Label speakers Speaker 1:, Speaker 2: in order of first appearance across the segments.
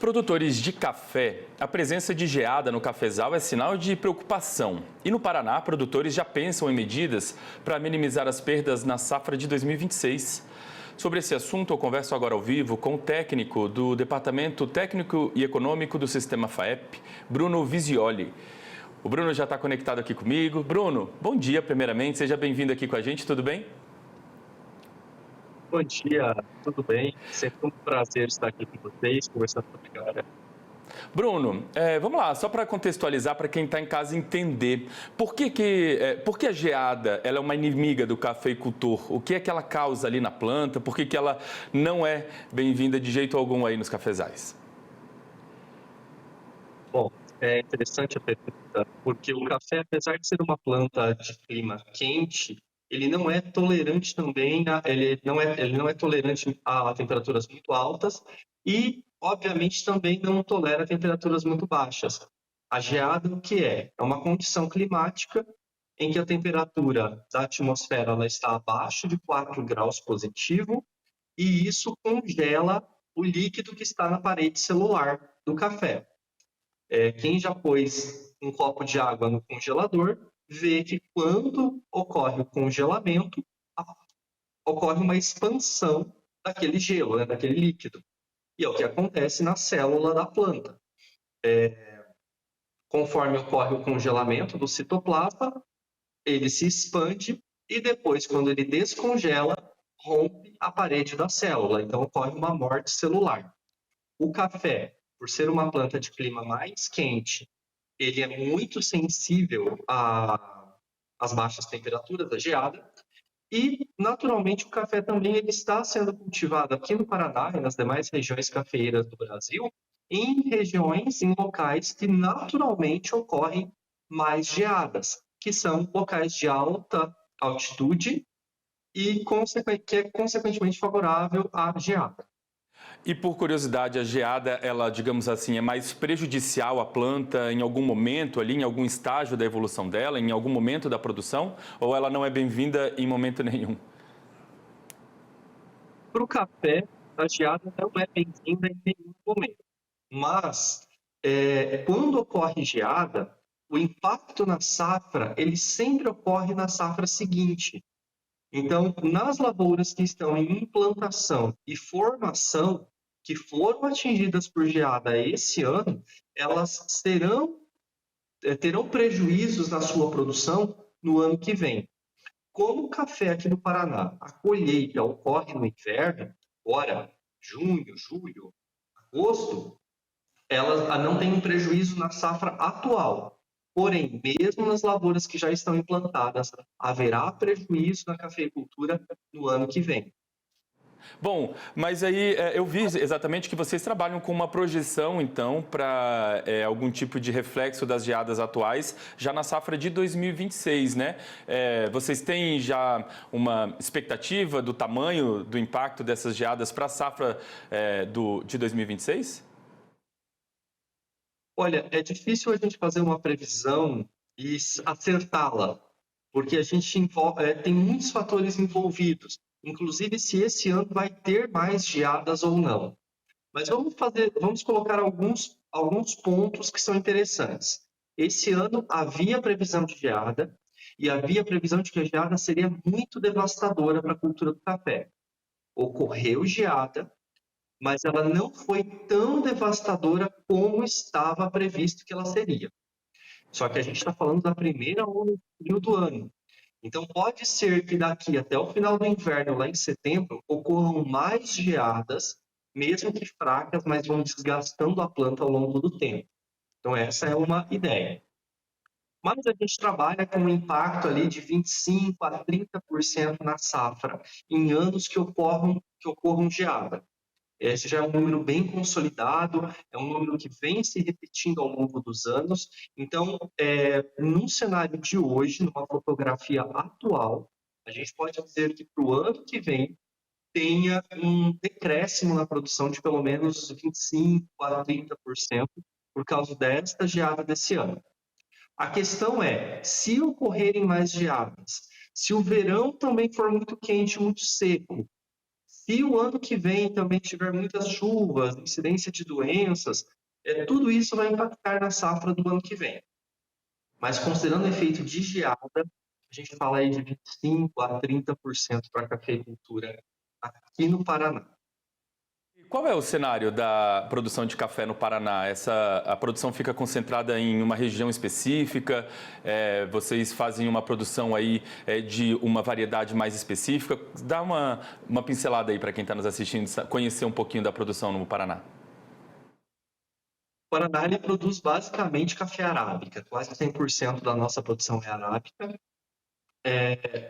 Speaker 1: produtores de café, a presença de geada no cafezal é sinal de preocupação. E no Paraná, produtores já pensam em medidas para minimizar as perdas na safra de 2026. Sobre esse assunto, eu converso agora ao vivo com o técnico do Departamento Técnico e Econômico do Sistema FAEP, Bruno Visioli. O Bruno já está conectado aqui comigo. Bruno, bom dia primeiramente, seja bem-vindo aqui com a gente, tudo bem?
Speaker 2: Bom dia, tudo bem? Sempre um prazer estar aqui com vocês, conversando sobre café.
Speaker 1: Bruno, vamos lá, só para contextualizar para quem está em casa entender, por que a geada ela é uma inimiga do cafeicultor? O que é que ela causa ali na planta? Por que ela não é bem-vinda de jeito algum aí nos cafezais?
Speaker 2: Bom, é interessante a pergunta, porque o café, apesar de ser uma planta de clima quente, ele não é tolerante também, ele não é tolerante a temperaturas muito altas e, obviamente, também não tolera temperaturas muito baixas. A geada, o que é? É uma condição climática em que a temperatura da atmosfera ela está abaixo de 4 graus positivo e isso congela o líquido que está na parede celular do café. Quem já pôs um copo de água no congelador vê que quando ocorre o congelamento, ocorre uma expansão daquele gelo, né, daquele líquido. E é o que acontece na célula da planta. Conforme ocorre o congelamento do citoplasma, ele se expande e depois, quando ele descongela, rompe a parede da célula. Então, ocorre uma morte celular. O café, por ser uma planta de clima mais quente, ele é muito sensível às baixas temperaturas, à geada, e, naturalmente, o café também ele está sendo cultivado aqui no Paraná e nas demais regiões cafeeiras do Brasil, em locais que naturalmente ocorrem mais geadas, que são locais de alta altitude e que é consequentemente favorável à geada.
Speaker 1: E por curiosidade, a geada, ela, digamos assim, é mais prejudicial à planta em algum momento ali, em algum estágio da evolução dela, em algum momento da produção, ou ela não é bem-vinda em momento nenhum?
Speaker 2: Para o café, a geada não é bem-vinda em nenhum momento, mas quando ocorre geada, o impacto na safra ele sempre ocorre na safra seguinte. Então, nas lavouras que estão em implantação e formação, que foram atingidas por geada esse ano, elas terão prejuízos na sua produção no ano que vem. Como o café aqui no Paraná, a colheita ocorre no inverno, agora, junho, julho, agosto, ela não tem um prejuízo na safra atual. Porém, mesmo nas lavouras que já estão implantadas, haverá prejuízo na cafeicultura no ano que vem.
Speaker 1: Bom, mas aí eu vi exatamente que vocês trabalham com uma projeção, então, para algum tipo de reflexo das geadas atuais já na safra de 2026, né? Vocês têm já uma expectativa do tamanho do impacto dessas geadas para a safra de 2026?
Speaker 2: Olha, é difícil a gente fazer uma previsão e acertá-la, porque a gente tem muitos fatores envolvidos, inclusive se esse ano vai ter mais geadas ou não. Mas vamos colocar alguns pontos que são interessantes. Esse ano havia previsão de geada e havia previsão de que a geada seria muito devastadora para a cultura do café. Ocorreu geada, mas ela não foi tão devastadora como estava previsto que ela seria. Só que a gente está falando da primeira onda de frio do ano. Então, pode ser que daqui até o final do inverno, lá em setembro, ocorram mais geadas, mesmo que fracas, mas vão desgastando a planta ao longo do tempo. Então, essa é uma ideia. Mas a gente trabalha com um impacto ali de 25% a 30% na safra, em anos que ocorram geada. Esse já é um número bem consolidado, é um número que vem se repetindo ao longo dos anos. Então, num cenário de hoje, numa fotografia atual, a gente pode dizer que para o ano que vem tenha um decréscimo na produção de pelo menos 25% a 30% por causa desta geada desse ano. A questão é, se ocorrerem mais geadas, se o verão também for muito quente, muito seco, Se o ano que vem também tiver muitas chuvas, incidência de doenças, tudo isso vai impactar na safra do ano que vem. Mas considerando o efeito de geada, a gente fala aí de 25 a 30% para a cafeicultura aqui no Paraná.
Speaker 1: E qual é o cenário da produção de café no Paraná? A produção fica concentrada em uma região específica? Vocês fazem uma produção aí de uma variedade mais específica? Dá uma pincelada aí para quem está nos assistindo, conhecer um pouquinho da produção no Paraná.
Speaker 2: O Paraná ele produz basicamente café arábica, quase 100% da nossa produção é arábica,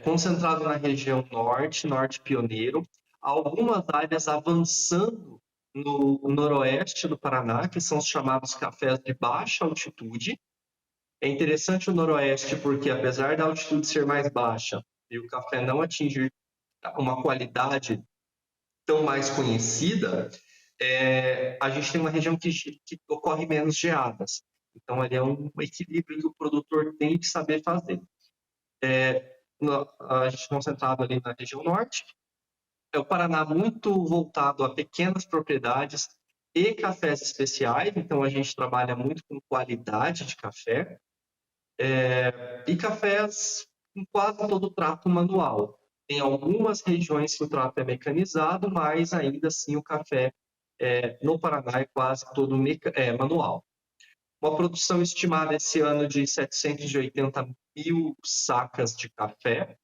Speaker 2: concentrado na região norte, norte pioneiro, algumas áreas avançando no noroeste do Paraná, que são os chamados cafés de baixa altitude. É interessante o noroeste porque, apesar da altitude ser mais baixa e o café não atingir uma qualidade tão mais conhecida, a gente tem uma região que ocorre menos geadas. Então, ali é um equilíbrio que o produtor tem que saber fazer. A gente concentrado ali na região norte. O Paraná muito voltado a pequenas propriedades e cafés especiais. Então, a gente trabalha muito com qualidade de café. E cafés com quase todo o trato manual. Tem algumas regiões que o trato é mecanizado, mas ainda assim o café no Paraná é quase todo manual. Uma produção estimada esse ano de 780 mil sacas de café.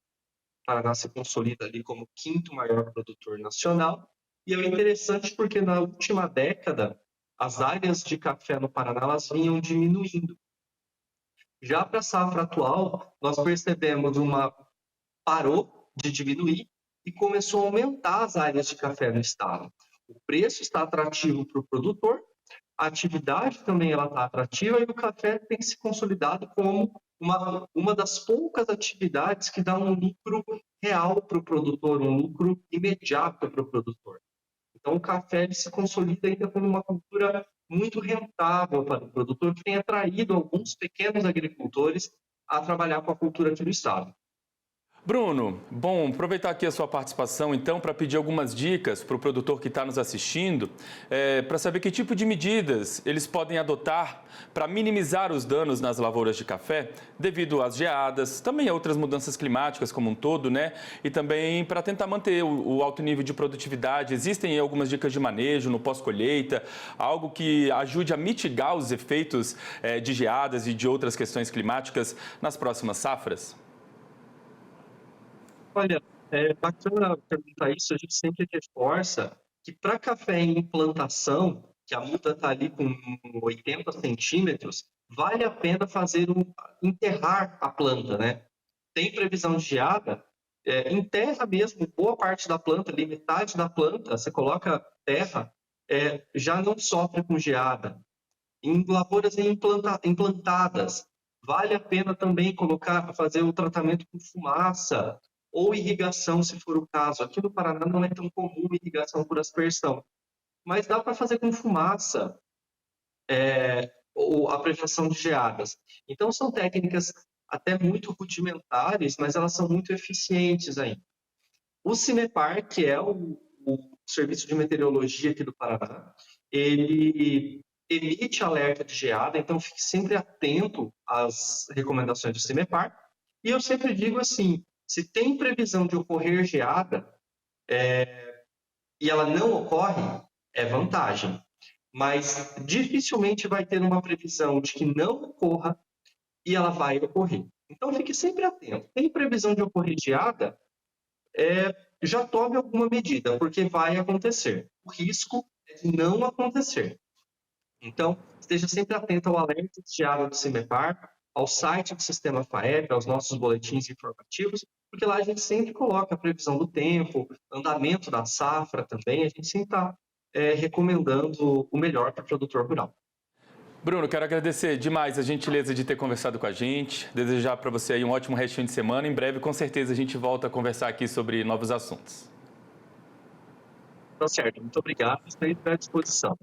Speaker 2: O Paraná se consolida ali como o quinto maior produtor nacional. E é interessante porque na última década, as áreas de café no Paraná elas vinham diminuindo. Já para a safra atual, nós percebemos parou de diminuir e começou a aumentar as áreas de café no estado. O preço está atrativo para o produtor, a atividade também está atrativa e o café tem se consolidado como uma das poucas atividades que dá um lucro real para o produtor, um lucro imediato para o produtor. Então, o café ele se consolida ainda como uma cultura muito rentável para o produtor, que tem atraído alguns pequenos agricultores a trabalhar com a cultura aqui no estado.
Speaker 1: Bruno, bom, aproveitar aqui a sua participação, então, para pedir algumas dicas para o produtor que está nos assistindo, para saber que tipo de medidas eles podem adotar para minimizar os danos nas lavouras de café, devido às geadas, também a outras mudanças climáticas como um todo, né? E também para tentar manter o alto nível de produtividade. Existem algumas dicas de manejo no pós-colheita, algo que ajude a mitigar os efeitos de geadas e de outras questões climáticas nas próximas safras?
Speaker 2: Olha, é bacana perguntar isso, a gente sempre reforça que para café em implantação, que a muda está ali com 80 centímetros, vale a pena enterrar a planta, né? Tem previsão de geada, enterra mesmo boa parte da planta, ali metade da planta, você coloca terra, já não sofre com geada. Em lavouras implantadas, vale a pena também fazer o tratamento com fumaça ou irrigação, se for o caso. Aqui no Paraná não é tão comum irrigação por aspersão, mas dá para fazer com fumaça, ou a prevenção de geadas. Então, são técnicas até muito rudimentares, mas elas são muito eficientes ainda. O CIMEPAR, que é o Serviço de Meteorologia aqui do Paraná, ele emite alerta de geada, então fique sempre atento às recomendações do CIMEPAR. E eu sempre digo assim, se tem previsão de ocorrer geada e ela não ocorre, é vantagem. Mas dificilmente vai ter uma previsão de que não ocorra e ela vai ocorrer. Então fique sempre atento. Tem previsão de ocorrer geada, já tome alguma medida, porque vai acontecer. O risco é de não acontecer. Então, esteja sempre atento ao alerta de geada do CIMEPAR, ao site do Sistema FAEP, aos nossos boletins informativos, porque lá a gente sempre coloca a previsão do tempo, andamento da safra também, a gente sempre está recomendando o melhor para o produtor rural.
Speaker 1: Bruno, quero agradecer demais a gentileza de ter conversado com a gente, desejar para você aí um ótimo restinho de semana. Em breve, com certeza, a gente volta a conversar aqui sobre novos assuntos.
Speaker 2: Tá certo, muito obrigado, estou à disposição.